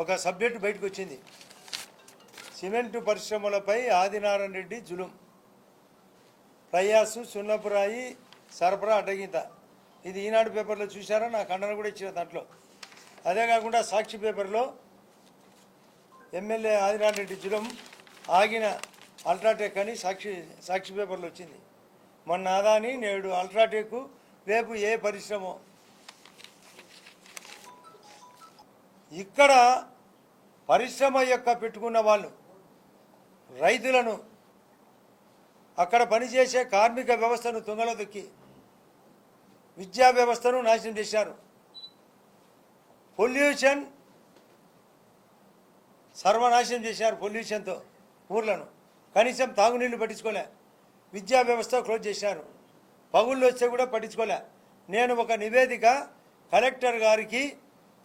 ఒక సబ్జెక్టు బయటకు వచ్చింది. సిమెంటు పరిశ్రమలపై ఆదినారాయణ రెడ్డి జులుం, ప్రయాసు సున్నపురాయి సరఫరా అడ్డగింత. ఇది ఈనాడు పేపర్లో చూశారా, నా ఖండన కూడా ఇచ్చిన దాంట్లో. అదే కాకుండా సాక్షి పేపర్లో ఎమ్మెల్యే ఆదినారాయణ రెడ్డి జులుం ఆగిన అల్ట్రాటెక్ అని సాక్షి పేపర్లో వచ్చింది. మొన్న అదాని, నేడు అల్ట్రాటెక్, రేపు ఏ పరిశ్రమ. ఇక్కడ పరిశ్రమ యొక్క పెట్టుకున్న వాళ్ళు రైతులను, అక్కడ పనిచేసే కార్మిక వ్యవస్థను తుంగలో దొక్కి విద్యా వ్యవస్థను నాశనం చేశారు. పొల్యూషన్ సర్వనాశనం చేశారు. పొల్యూషన్తో ఊర్లను కనీసం తాగునీళ్లు పట్టించుకోలే. విద్యా వ్యవస్థ క్లోజ్ చేశారు. పగుళ్ళు వస్తే కూడా పట్టించుకోలే. నేను ఒక నివేదిక కలెక్టర్ గారికి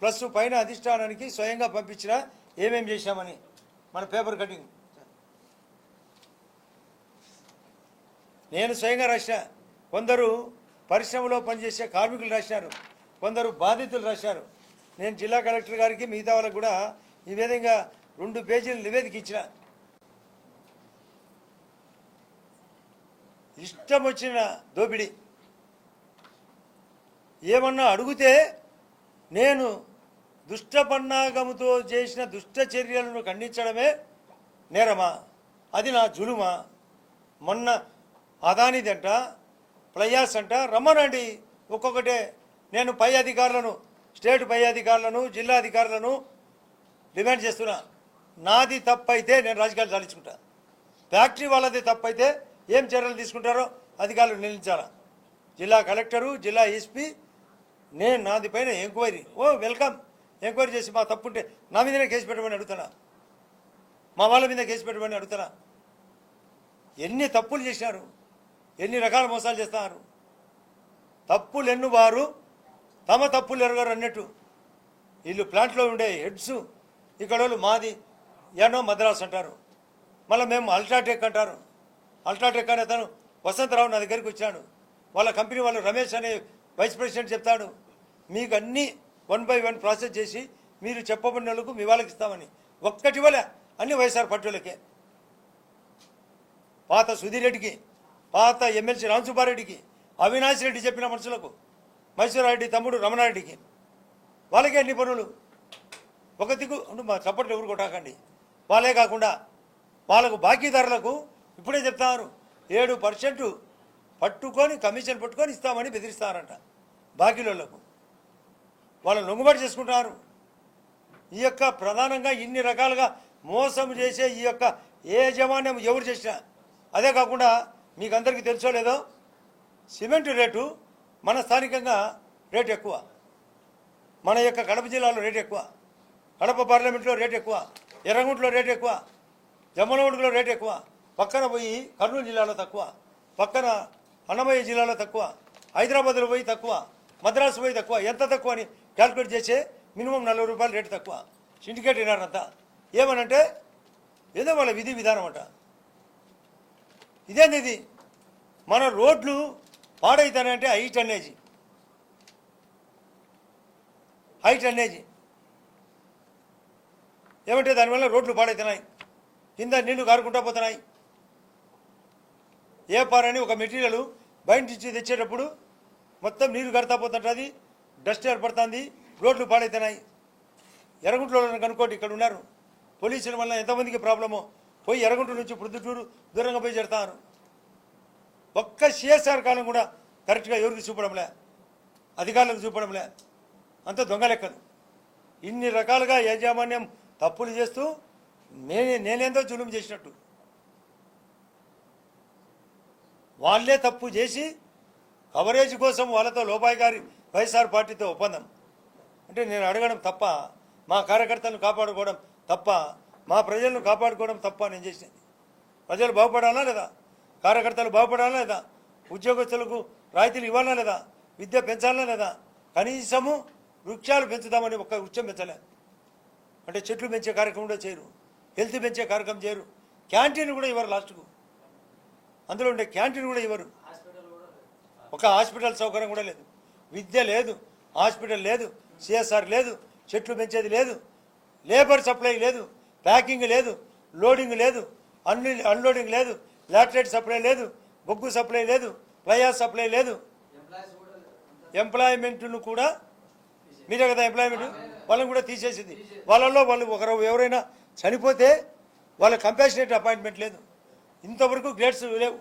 ప్లస్ పైన అధిష్టానానికి స్వయంగా పంపించిన ఏమేం చేశామని. మన పేపర్ కటింగ్ నేను స్వయంగా రాశా. కొందరు పరిశ్రమలో పనిచేసే కార్మికులు రాశారు, కొందరు బాధితులు రాశారు. నేను జిల్లా కలెక్టర్ గారికి మిగతా వాళ్ళకు కూడా ఈ విధంగా 2 పేజీల నివేదిక ఇచ్చిన. ఇష్టం వచ్చిన దోపిడీ. ఏమన్నా అడిగితే నేను దుష్టపన్నాగముతో చేసిన దుష్ట చర్యలను ఖండించడమే నేరమా? అది నా జులుమా? మొన్న అదానిదంట, ప్రయాస్ అంట, రమ్మనండి ఒక్కొక్కటే. నేను పై అధికారులను, స్టేట్ పై అధికారులను, జిల్లా అధికారులను డిమాండ్ చేస్తున్నా. నాది తప్పైతే నేను రాజకీయాలు సాధించుకుంటా. ఫ్యాక్టరీ వాళ్ళది తప్పైతే ఏం చర్యలు తీసుకుంటారో అధికారులు నిర్ణయించాలా. జిల్లా కలెక్టరు, జిల్లా ఎస్పీ, నేను నాది పైన ఎంక్వైరీ. వెల్కమ్. ఎంక్వైరీ చేసి మా తప్పుంటే నా మీదనే కేసు పెట్టమని అడుగుతానా, మా వాళ్ళ మీద కేసు పెట్టమని అడుగుతానా? ఎన్ని తప్పులు చేశారు, ఎన్ని రకాల మోసాలు చేస్తున్నారు. తప్పులు ఎన్నువారు తమ తప్పులు ఎరగరు అన్నట్టు. వీళ్ళు ప్లాంట్లో ఉండే హెడ్స్ ఇక్కడ వాళ్ళు మాది ఏనో మద్రాసు అంటారు, మళ్ళీ మేము అల్ట్రాటెక్ అంటారు. అల్ట్రాటెక్ అనే తను వసంతరావు నా దగ్గరికి వచ్చాడు. వాళ్ళ కంపెనీ వాళ్ళు రమేష్ అనే వైస్ ప్రెసిడెంట్ చెప్తాడు, మీకు అన్నీ 1 by 1 ప్రాసెస్ చేసి మీరు చెప్పబడిన వాళ్ళకు మీ వాళ్ళకి ఇస్తామని. ఒక్కటి వల్ల అన్ని వైఎస్ఆర్ పార్టీలకే. పాత సుధీర్ రెడ్డికి, పాత ఎమ్మెల్సీ రామసుబ్బారెడ్డికి, అవినాష్ రెడ్డి చెప్పిన మనుషులకు, మైసూరారెడ్డి తమ్ముడు రమణారెడ్డికి, వాళ్ళకే అన్ని పనులు. ఒక దిగు మా చప్పట్లు ఎవరు కొట్టాకండి. వాళ్ళే కాకుండా వాళ్ళకు బాకీదారులకు ఇప్పుడే చెప్తారు 7% పట్టుకొని కమిషన్ పట్టుకొని ఇస్తామని బెదిరిస్తారంట బాకీలకు. వాళ్ళు లొంగుబాటు చేసుకుంటారు. ఈ యొక్క ప్రధానంగా ఇన్ని రకాలుగా మోసం చేసే ఈ యొక్క యాజమాన్యం ఎవరు చేసినా. అదే కాకుండా మీకు అందరికీ తెలుసో లేదో, సిమెంటు రేటు మన స్థానికంగా రేటు ఎక్కువ, మన యొక్క కడప జిల్లాలో రేటు ఎక్కువ, కడప పార్లమెంట్లో రేటు ఎక్కువ, ఎర్రగుంటలో రేటు ఎక్కువ, జమ్మలమడుగులో రేటు ఎక్కువ, పక్కన పోయి కర్నూలు జిల్లాలో తక్కువ, పక్కన అన్నమయ్య జిల్లాలో తక్కువ, హైదరాబాద్లో పోయి తక్కువ, మద్రాసు పోయి తక్కువ. ఎంత తక్కువ అని క్యాల్కులేట్ చేసే మినిమం 40 రూపాయలు రేటు తక్కువ. సిండికేట్ అయినారంతా. ఏమనంటే ఏదో వాళ్ళ విధి విధానం అంట. ఇదేంది ఇది? మన రోడ్లు పాడైతానంటే హై టన్నేజీ ఏమంటే దానివల్ల రోడ్లు పాడైతున్నాయి, కింద నీళ్లు కారుకుంటా పోతున్నాయి. ఏ పారని ఒక మెటీరియల్ బయట నుంచి తెచ్చేటప్పుడు మొత్తం నీరు కడతా పోతుంటుంది, డస్ట్ ఏర్పడుతుంది, రోడ్లు పాడైతున్నాయి. ఎర్రగుంటలో కనుక్కోండి, ఇక్కడ ఉన్నారు పోలీసుల వల్ల ఎంతమందికి ప్రాబ్లమో. పోయి ఎర్రగుంట నుంచి ప్రొద్దుటూరు దూరంగా పోయి చేస్తారు. ఒక్క సిఎస్ఆర్ కాలం కూడా కరెక్ట్గా ఎవరికి చూపడంలే, అధికారులకు చూపడంలే. అంత దొంగ లెక్కలు. ఇన్ని రకాలుగా యాజమాన్యం తప్పులు చేస్తూ నేనేందో జులుం చేసినట్టు. వాళ్ళే తప్పు చేసి కవరేజ్ కోసం వాళ్ళతో లోపాయిగారి వైఎస్ఆర్ పార్టీతో ఒప్పందం. అంటే నేను అడగడం తప్ప, మా కార్యకర్తలను కాపాడుకోవడం తప్ప, మా ప్రజలను కాపాడుకోవడం తప్ప నేను చేసినది. ప్రజలు బాగుపడాలా లేదా, కార్యకర్తలు బాగుపడాలా లేదా, ఉద్యోగస్తులకు రాయితీలు ఇవ్వాలా లేదా, విద్య పెంచాలా లేదా, కనీసము వృక్షాలు పెంచుదామని ఒక్క వృక్షం పెంచలే. అంటే చెట్లు పెంచే కార్యక్రమం కూడా చేయరు, హెల్త్ పెంచే కార్యక్రమం చేయరు, క్యాంటీన్ కూడా ఇవ్వరు. లాస్ట్కు అందులో ఉండే క్యాంటీన్ కూడా ఇవ్వరు. ఒక హాస్పిటల్ సౌకర్యం కూడా లేదు, విద్య లేదు, హాస్పిటల్ లేదు, సిఎస్ఆర్ లేదు, చెట్లు పెంచేది లేదు, లేబర్ సప్లై లేదు, ప్యాకింగ్ లేదు, లోడింగ్ లేదు, అన్లోడింగ్ లేదు, లాటరైట్ సప్లై లేదు, బొగ్గు సప్లై లేదు, ఫ్లైఆర్ సప్లై లేదు. ఎంప్లాయ్మెంట్ను కూడా మీరే కదా ఎంప్లాయ్మెంట్ వాళ్ళని కూడా తీసేసింది. వాళ్ళలో వాళ్ళు ఒకరు ఎవరైనా చనిపోతే వాళ్ళ కంపాషనేట్ అపాయింట్మెంట్ లేదు. ఇంతవరకు గ్రేడ్స్ లేవు.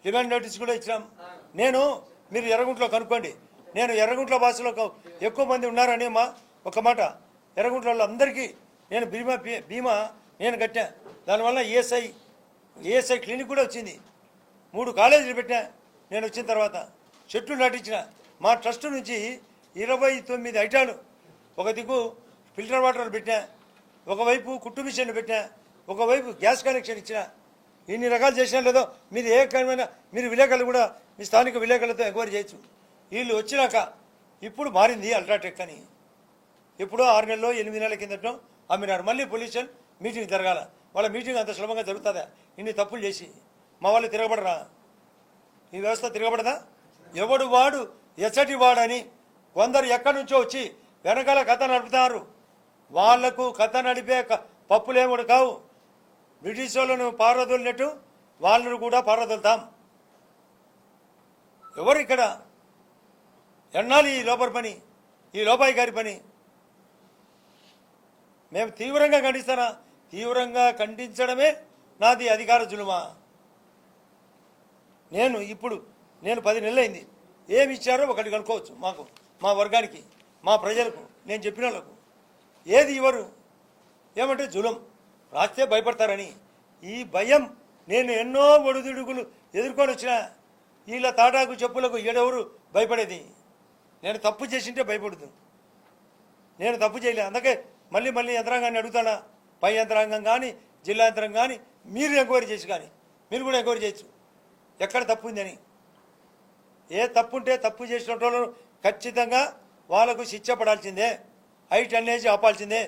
డిమాండ్ నోటీస్ కూడా ఇచ్చినాం. మీరు ఎర్రగుంటలో కనుక్కోండి. నేను ఎర్రగుంట్ల భాషలో ఎక్కువ మంది ఉన్నారని ఒక మాట. ఎర్రగుంట్ల అందరికీ నేను బీమా నేను కట్టా. దానివల్ల ఏఎస్ఐ క్లినిక్ కూడా వచ్చింది. 3 కాలేజీలు పెట్టా నేను వచ్చిన తర్వాత. చెట్లు నాటించిన. మా ట్రస్ట్ నుంచి 29 ఐటాలు. ఒక దిక్కు ఫిల్టర్ వాటర్లు పెట్టా, ఒకవైపు కుట్టు మిషన్లు పెట్టా, ఒకవైపు గ్యాస్ కనెక్షన్ ఇచ్చిన. ఇన్ని రకాలు చేసినా లేదో మీరు ఏ రకమైన మీరు విలేకరులు కూడా మీ స్థానిక విలేకరులతో ఎంక్వైరీ చేయొచ్చు. వీళ్ళు వచ్చినాక ఇప్పుడు మారింది అల్ట్రాటెక్ అని. ఎప్పుడో 6 నెలల్లో 8 నెలల కిందటో అమ్మినారు. మళ్ళీ పొల్యూషన్ మీటింగ్ జరగాల. వాళ్ళ మీటింగ్ అంత సులభంగా జరుగుతుందా? ఇన్ని తప్పులు చేసి మా వాళ్ళు తిరగబడరా? ఈ వ్యవస్థ తిరగబడదా? ఎవడు వాడు ఎచ్చటి వాడని కొందరు ఎక్కడి నుంచో వచ్చి వెనకాల కథ నడుపుతారు. వాళ్లకు కథ నడిపే పప్పులేముడు కావు. బ్రిటిష్ వాళ్ళను పారదొలినట్టు వాళ్ళను కూడా పారదొలుతాం. ఎవరు ఇక్కడ ఎన్నాళ్ళు ఈ లోపల పని, ఈ లోపాయి గారి పని? మేము తీవ్రంగా ఖండిస్తానా? తీవ్రంగా ఖండించడమే నాది అధికార జులుమా. నేను 10 నెలలైంది. ఏమి ఇచ్చారో ఒకటి కనుక్కోవచ్చు. మాకు, మా వర్గానికి, మా ప్రజలకు, నేను చెప్పిన వాళ్ళకు ఏది ఇవ్వరు. ఏమంటే జులం రాస్తే భయపడతారని. ఈ భయం నేను ఎన్నో ఒడిదుడుకులు ఎదుర్కొని వచ్చిన. వీళ్ళ తాటాకు చెప్పులకు ఏడెవరు భయపడేది? నేను తప్పు చేసింటే భయపడదు. నేను తప్పు చేయలే. అందుకే మళ్ళీ యంత్రాంగాన్ని అడుగుతానా? పై యంత్రాంగం కానీ, జిల్లా యంత్రాంగం కానీ, మీరు ఎంక్వైరీ చేసి కానీ మీరు కూడా ఎంక్వైరీ చేయొచ్చు ఎక్కడ తప్పు ఉందని. ఏ తప్పు ఉంటే తప్పు చేసిన వాళ్ళను ఖచ్చితంగా వాళ్ళకు శిక్ష పడాల్సిందే. హైట్ అనేది ఆపాల్సిందే.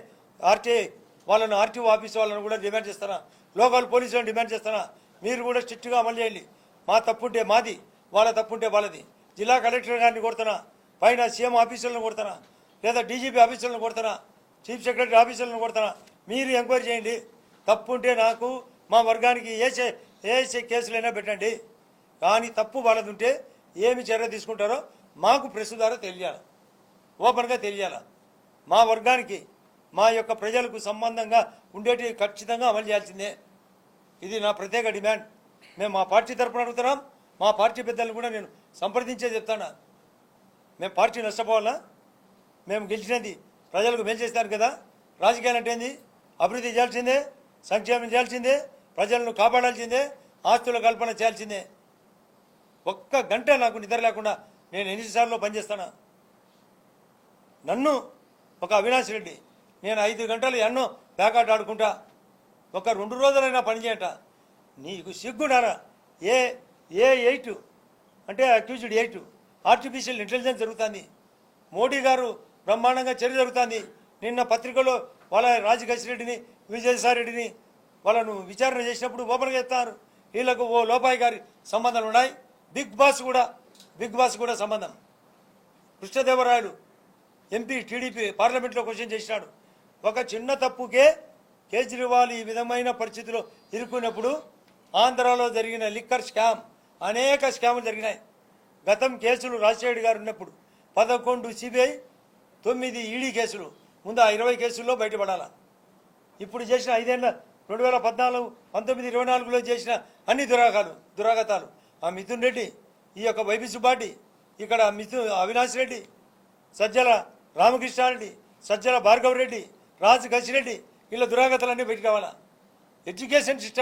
వాళ్ళను ఆర్టీఓ ఆఫీస్ వాళ్ళను కూడా డిమాండ్ చేస్తానా? లోకల్ పోలీసులను డిమాండ్ చేస్తానా? మీరు కూడా స్ట్రిక్ట్గా అమలు చేయండి. మా తప్పుంటే మాది, వాళ్ళ తప్పుంటే వాళ్ళది. జిల్లా కలెక్టర్ గారిని కొడతానా? పైన సీఎం ఆఫీసులను కొడతానా? లేదా డీజీపీ ఆఫీసులను కొడతానా? చీఫ్ సెక్రటరీ ఆఫీసులను కొడతానా? మీరు ఎంక్వైరీ చేయండి. తప్పుంటే నాకు, మా వర్గానికి ఏ కేసులైనా పెట్టండి. కానీ తప్పు వాళ్ళది ఉంటే ఏమి చర్య తీసుకుంటారో మాకు ప్రెస్ ద్వారా తెలియాలి, ఓపెన్గా తెలియాలి. మా వర్గానికి, మా యొక్క ప్రజలకు సంబంధంగా ఉండేటి ఖచ్చితంగా అమలు చేయాల్సిందే. ఇది నా ప్రత్యేక డిమాండ్. మేము మా పార్టీ తరఫున అడుగుతున్నాం. మా పార్టీ పెద్దలను కూడా నేను సంప్రదించే చెప్తాను. మేము పార్టీ నష్టపోవాలా? మేము గెలిచినది ప్రజలకు మేలు చేస్తారు కదా. రాజకీయాలు అంటే ఏంది? అభివృద్ధి చేయాల్సిందే, సంక్షేమం చేయాల్సిందే, ప్రజలను కాపాడాల్సిందే, ఆస్తుల కల్పన చేయాల్సిందే. ఒక్క గంట నాకు నిద్ర లేకుండా నేను ఎన్నిసార్లు పనిచేస్తాను. నన్ను ఒక అవినాష్ రెడ్డి నేను 5 గంటలు ఎన్నో ప్యాకాట్ ఆడుకుంటా, ఒక 2 రోజులైనా పనిచేయట. నీకు సిగ్గునారా? ఏ 8 అంటే అక్యూజ్డ్ 8 ఆర్టిఫిషియల్ ఇంటెలిజెన్స్ జరుగుతుంది. మోడీ గారు బ్రహ్మాండంగా చర్య జరుగుతుంది. నిన్న పత్రికలో వాళ్ళ రాజకేశ్వరరెడ్డిని, విజయసాయిరెడ్డిని వాళ్ళను విచారణ చేసినప్పుడు ఓపెన్గా చెప్తారు. వీళ్ళకు ఓ లోపాయి గారి సంబంధాలు ఉన్నాయి. బిగ్ బాస్ కూడా సంబంధం. కృష్ణదేవరాయలు ఎంపీ టీడీపీ పార్లమెంట్లో క్వశ్చన్ చేసినాడు. ఒక చిన్న తప్పుకే కేజ్రీవాల్ ఈ విధమైన పరిస్థితిలో ఇరుక్కున్నప్పుడు ఆంధ్రాలో జరిగిన లిక్కర్ స్కామ్, అనేక స్కాములు జరిగినాయి. గతం కేసులు రాజశేఖర్ గారు ఉన్నప్పుడు 11 సిబిఐ, 9 ఈడీ కేసులు, ముందు ఆ 20 కేసుల్లో బయటపడాలా. ఇప్పుడు చేసిన 5 ఏళ్ళ 2014, 19, 24లో చేసిన అన్ని దురాగతాలు ఆ మిథున్ రెడ్డి, ఈ యొక్క వైబీ సుబ్బారెడ్డి, ఇక్కడ అవినాష్ రెడ్డి, సజ్జల రామకృష్ణారెడ్డి, సజ్జల భార్గవ్ రెడ్డి, రాజు గచ్చిరెడ్డి, వీళ్ళ దురాగతాలన్నీ బయట కావాలా. Education system